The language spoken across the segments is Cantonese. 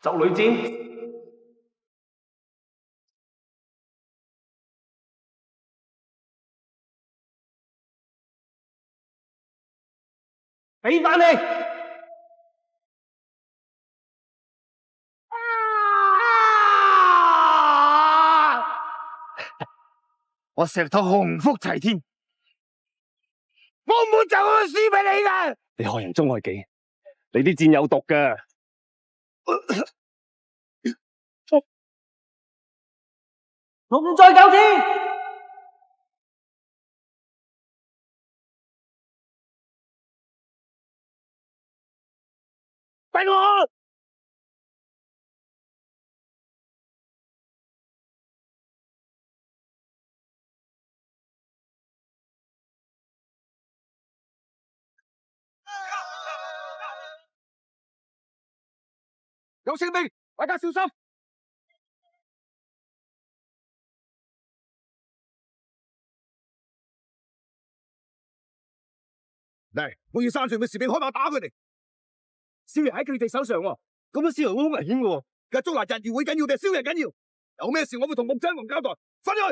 就女戰。俾翻你！我石頭鴻福齊天，我唔會就咁輸俾你噶！你害人終害己，你啲箭有毒噶！龍在九天，俾我！有性命，大家小心！嚟，我要山上嘅士兵開炮打佢哋。少爺喺佢哋手上喎，咁樣消防會好危險嘅。而家捉拿日月會緊要定係少爺緊要？有咩事我會同木親王交代。翻去。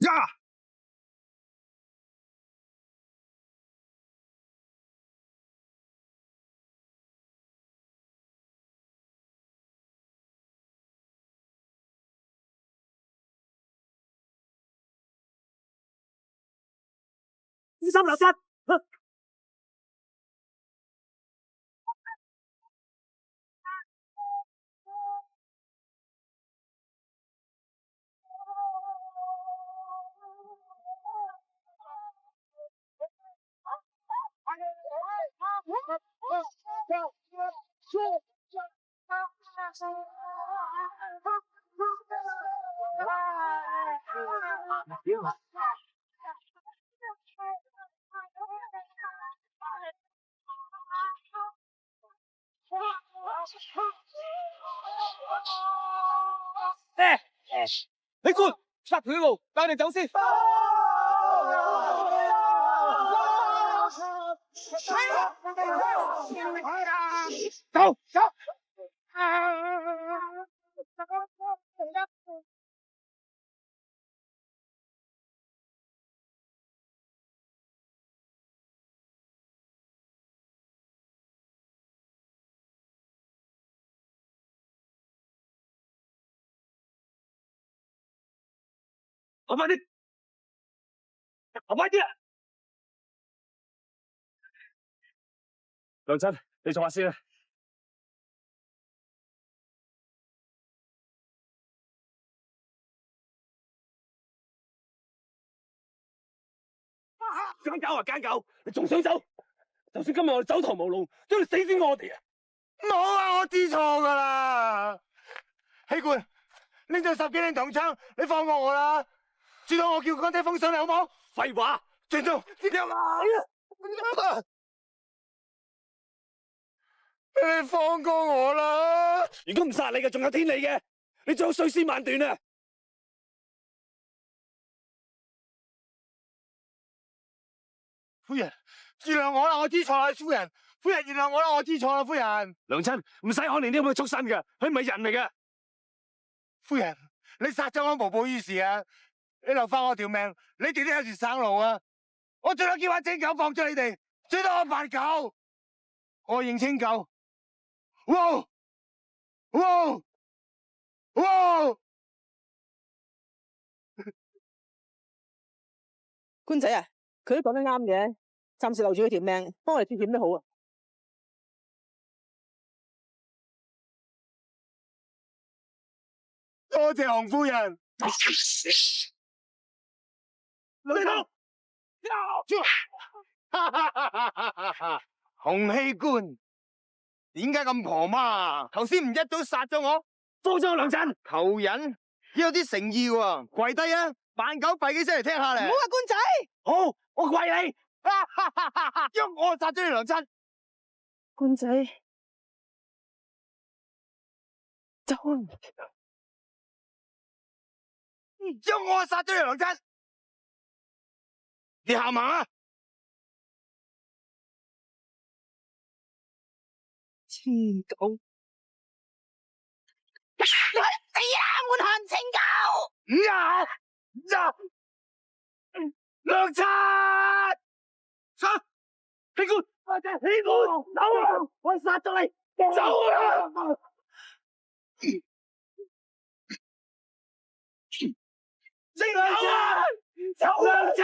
呀！小心流失！李官，殺佢路，帶你走先。走走。行快啲！行快啲啊！娘親，你坐下先啦。奸狗啊奸狗！你仲想走？就算今日我哋走投無路，都要死先我哋啊！冇啊，我知錯噶啦。希官，拎咗10幾領銅槍，你放過我啦。最多我叫乾爹封信你好冇？廢話，尊重，接入啊！你放過我啦！如果唔殺你嘅，仲有天理嘅。你仲有碎屍萬段啊！夫人，原諒我啦，我知錯啦，夫人。夫人原諒我啦，我知錯啦，夫人。娘親，唔使可憐啲咁嘅畜生嘅，佢唔係人嚟嘅。夫人，你殺咗我無補於事啊！你留翻我條命，你哋都有條生路啊！我最多叫把精狗放咗你哋，最多我扮狗，我認清狗。哇！哇！哇！官仔啊，佢都講得啱嘅，暫時留住佢條命，幫我哋脫險都好啊。多謝洪夫人。女頭，洪熙官，點解咁婆媽？頭先唔一早殺咗我？放咗我娘親！求人要有啲誠意喎，跪低啊！扮狗吠幾聲嚟聽下嚟。唔好啊，官仔。好，我跪你。因為我殺咗你娘親。官仔，走啊！因為我殺咗你娘親。你下馬啊！清狗，死啦！滿漢清狗，梁七，起官，起官，走啊！我殺咗你，走啊！正狗啊！走梁七！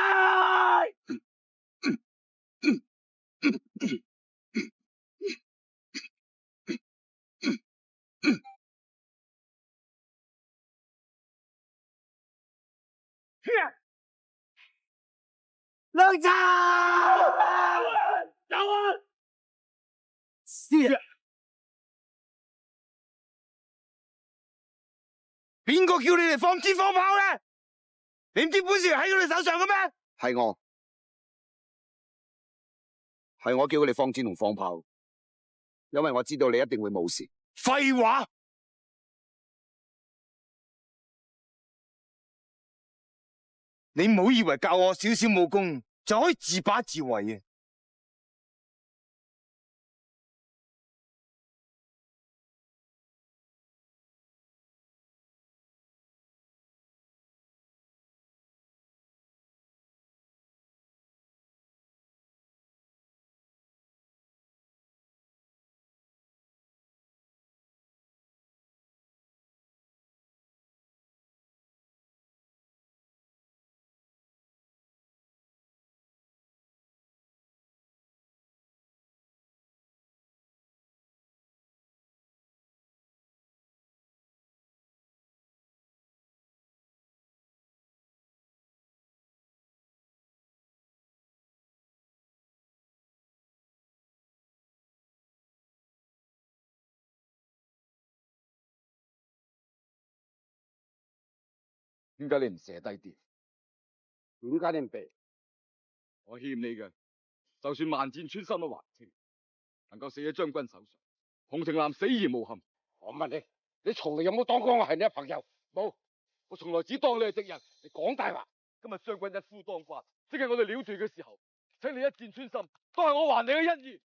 梁七，走啊！邊個叫你哋放箭放炮咧？你唔知本事喺佢哋手上嘅咩？係我叫佢哋放箭同放炮，因為我知道你一定會冇事。廢話！你唔好以為教我少少武功就可以自把自為啊！點解你唔射低啲？點解你唔避？我欠你嘅，就算萬箭穿心都還清。能夠死喺將軍手上，洪庭南死而無憾。我問你，你從嚟有冇當過我係你嘅朋友？冇，我從來只當你係敵人。你講大話。今日將軍一夫當關，即係我哋了斷嘅時候，請你一箭穿心，都係我還你嘅恩義。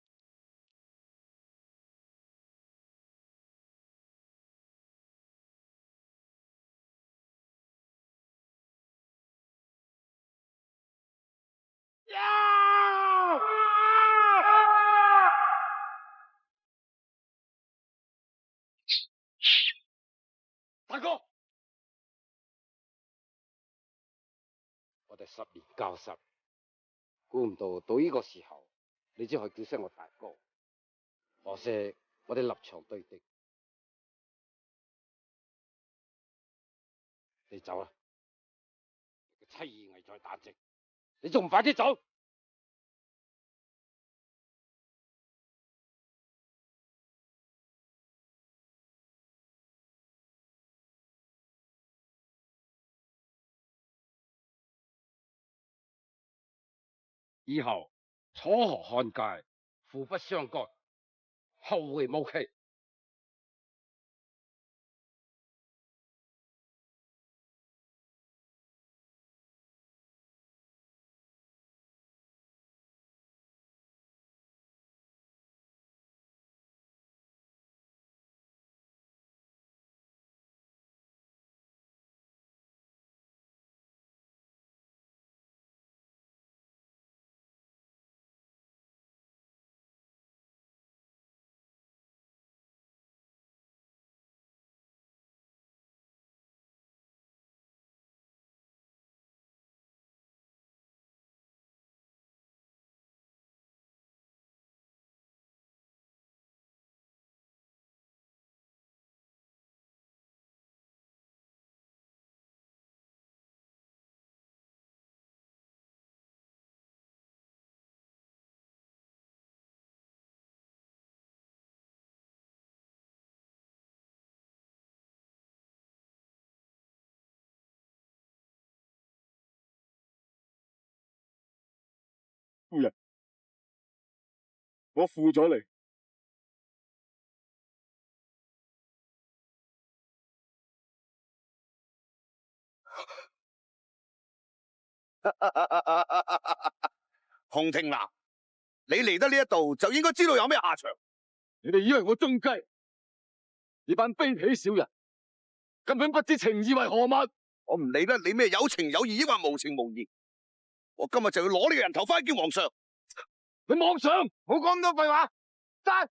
大哥，我哋10年交手，估唔到呢個時候，你只可以叫聲我大哥。可惜我哋立場對敵，你走啦！你個妻兒危在旦夕，你仲唔快啲走？以後楚河漢界，互不相干，後會無期。夫人，我負咗你。洪庭南，你嚟得呢一度就應該知道有咩下場。你哋以為我中計？呢班卑鄙小人，根本不知情義為何物。我唔理得你咩有情有義，抑或無情無義。我今日就要攞呢個人頭翻去見皇上。你妄想！唔好講咁多廢話，揸！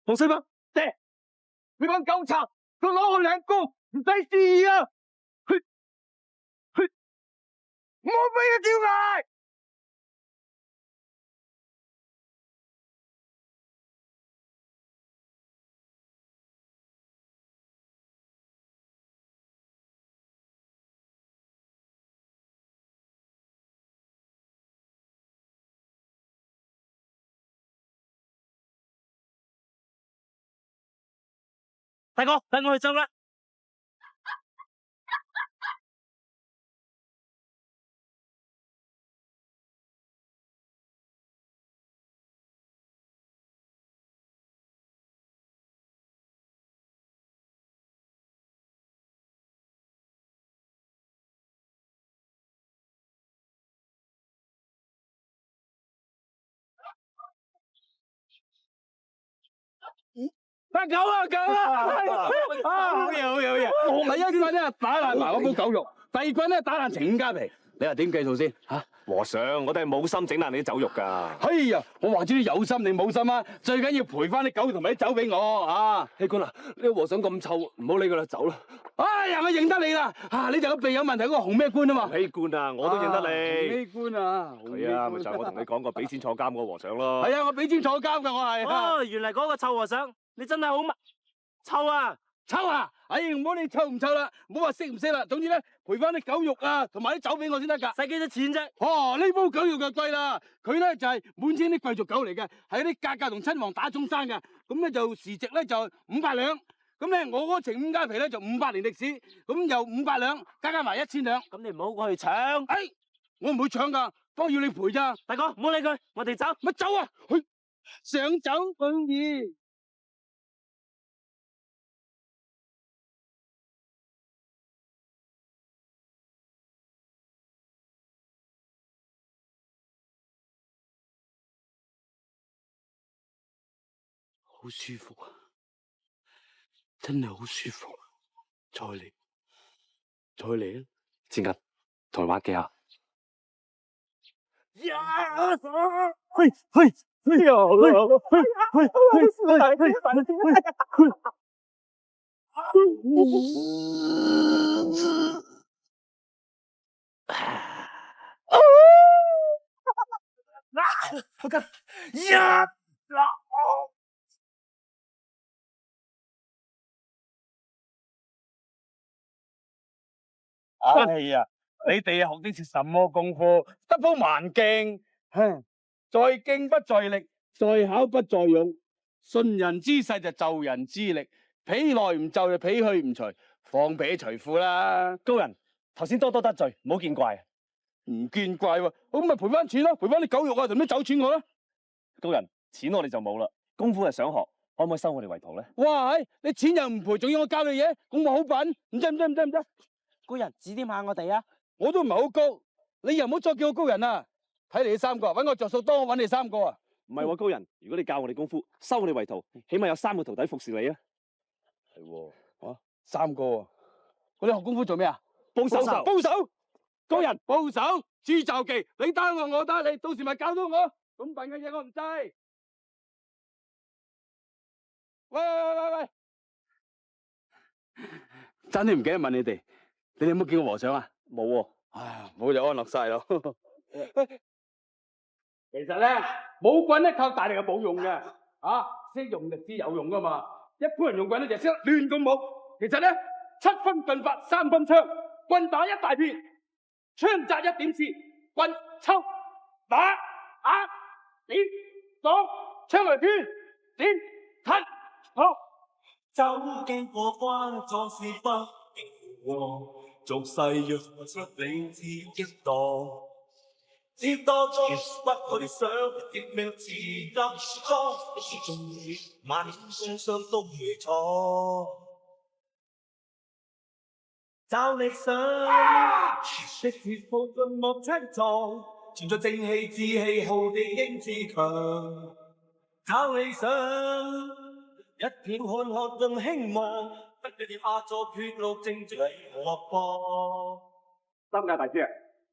洪世伯，爹，你班狗賊，佢攞我兩公，唔使示意啊！唔好俾佢叫埋！大哥，等我去執啦。狗啊狗啊！好嘢好嘢好嘢！我第一棍咧打爛埋嗰煲狗肉，第二棍咧打爛程五家皮。你話點計數先吓？和尚，我哋係冇心整爛你啲酒肉㗎。哎呀，我話知你有心定冇心啊！最緊要賠翻啲狗同埋啲酒俾我啊！希官啊，呢個和尚咁臭，唔好理佢啦，走啦。哎呀，我認得你啦！啊，你就個鼻有問題嗰個紅咩官啊嘛？希官啊，我都認得你。咩官啊？係啊，咪就係我同你講過俾錢坐監嗰個和尚咯。係啊，我俾錢坐監㗎，我係。哦，原嚟嗰個臭和尚，你真係好臭啊！臭啊！哎，唔好理臭唔臭啦，唔好話識唔識啦。總之咧，賠翻啲狗肉啊，同埋啲酒俾我先得㗎。使幾多錢啫？哦，呢煲狗肉就貴啦。佢咧就係滿清啲貴族狗嚟嘅，係啲格價同親王打中生嘅。咁咧就時值咧就500兩。咁咧我嗰程五家皮咧就500年歷史，咁又500兩，加埋1000兩。咁你唔好過去搶。哎，我唔會搶㗎，不過要你賠咋。大哥，唔好理佢，我哋走。咪走啊！去上酒可以。好舒服啊，真係好舒服。再嚟，再嚟啊！錢銀，台灣幾下？呀！去去去呀！哎呀，你哋學的是什麼功夫？得鋪蠻勁，在勁不在力，在巧不在勇。順人之勢就就人之力，彼來唔就彼去唔隨，放彼隨褲啦。高人，頭先多多得罪，唔好見怪。唔見怪喎，咁咪賠翻錢咯，賠翻啲狗肉啊同啲酒錢我啦。高人，錢我哋就冇啦，功夫係想學，可唔可以收我哋為徒咧？哇，你錢又唔賠，仲要我教你嘢，咁我好笨，唔得唔得唔得唔得。高人指點下我哋啊！我都唔係好高，你又唔好再叫我高人啊！睇你哋3個，揾我着數多，我揾你3個啊！唔係喎，高人，如果你教我哋功夫，收我哋為徒，起碼有3個徒弟服侍你啊。係喎，啊，3個啊！我哋學功夫做咩啊？報仇！報仇！高人報仇，鑄就技，你打我，我打你，到時咪教到我。咁笨嘅嘢我唔制。喂喂喂喂！爭啲唔記得問你哋，你哋有冇見過和尚啊？冇喎。唉，冇就安樂晒咯。其實咧，武棍咧靠大力係冇用嘅，啊，識用力先有用噶嘛。一般人用棍咧就識得亂咁舞。其實咧，7分棍法，3分槍，棍打一大片，槍扎一點刺，棍抽打點擋，槍嚟圈點吞好。走經過關，壯士不經過，俗世若出你只一檔。只多中不去想，亦命自入倉，縱然萬年傷傷都會闖。找理想，的鐵鋪盡莫出撞，存在正氣志氣浩地英志強。找理想，一片看學盡希望，不要跌壓咗血路正在何方？三界大師啊，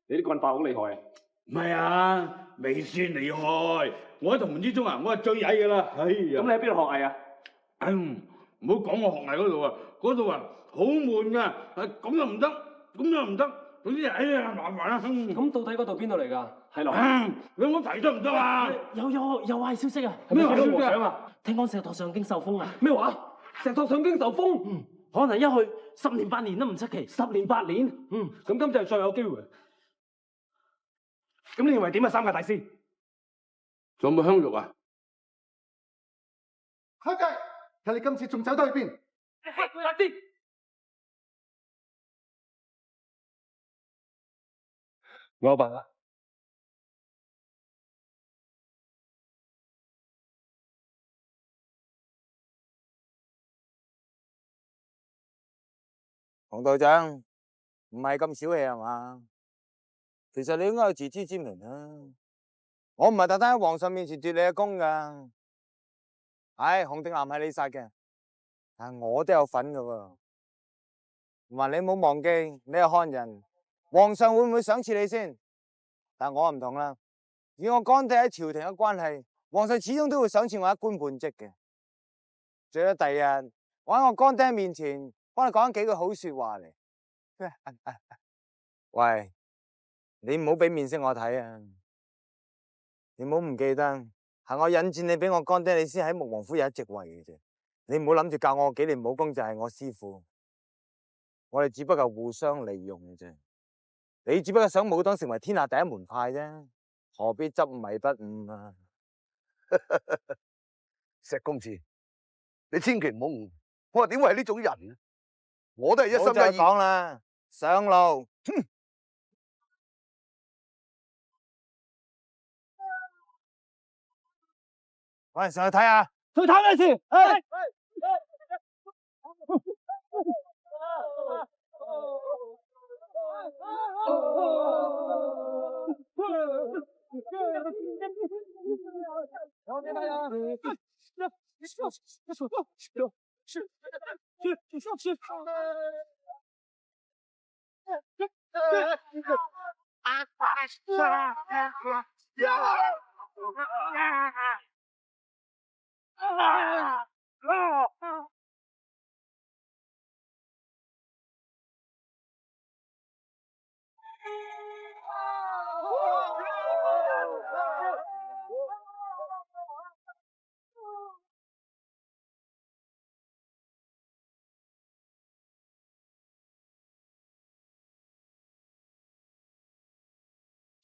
你啲棍法好厲害啊！唔係啊，未算厲害。我喺同門之中啊，我係最曳噶啦。哎呀，咁你喺邊度學藝啊？唔好講我學藝嗰度啊，嗰度啊好悶噶，咁又唔得，咁又唔得，總之哎呀麻煩啦。咁到底嗰度邊度嚟㗎？係咯。你有冇提得唔得啊？有壞消息啊！咩壞消息啊和尚啊？聽講石頭上京受封啊！咩話？石頭上京受封？可能一去10年8年都唔出奇。10年8年？咁今次係再有機會。咁你認為點啊，三界大師？仲有冇香肉啊？開計，睇你今次仲走得去邊？大師，我有辦法。洪道長，唔係咁小氣係嘛？其實你應該有自知之明啊！我唔係特登喺皇上面前奪你嘅功噶。唉，洪定南係你殺嘅，但係我都有份噶喎。同埋你唔好忘記，你係漢人，皇上會唔會賞賜你先？但我唔同啦，以我乾爹喺朝廷嘅關係，皇上始終都會賞賜我一官半職嘅。最多第日，我喺我乾爹面前幫你講幾句好說話嚟。喂，你唔好俾面色我睇啊！你唔好唔記得，係我引薦你俾我乾爹，你先喺穆王府有一席位嘅啫。你唔好諗住教我幾年武功就係我師傅，我哋只不過互相利用嘅啫。你只不過想武當成為天下第一門派啫，何必執迷不悟啊？石公子，你千祈唔好誤，我話點會係呢種人啊？我都係一心唔好再一意。講啦，上路。我哋上去睇下。去睇咩事？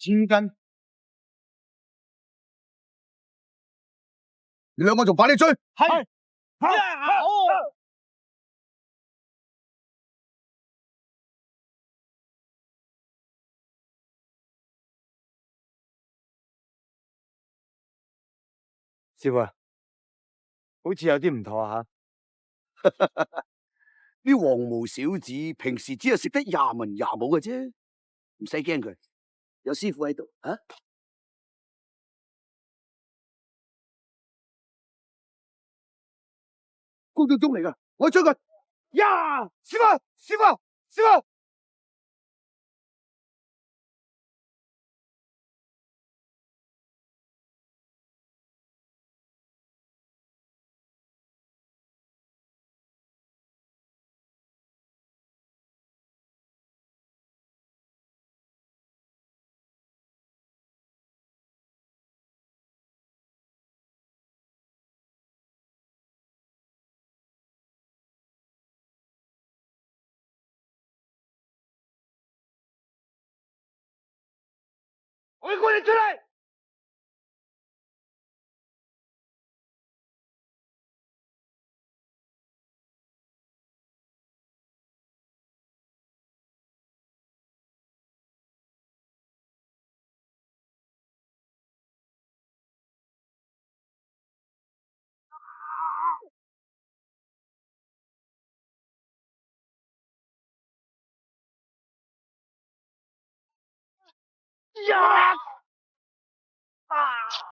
千斤，你兩個仲快啲追！係。師傅啊，好似有啲唔妥啊！啲黃毛小子平時只係食得廿文廿武嘅啫，唔使驚佢，有師傅喺度啊！高腳鐘嚟噶，我去追佢。呀，師傅，師傅，師傅！我要趕你出嚟！呀！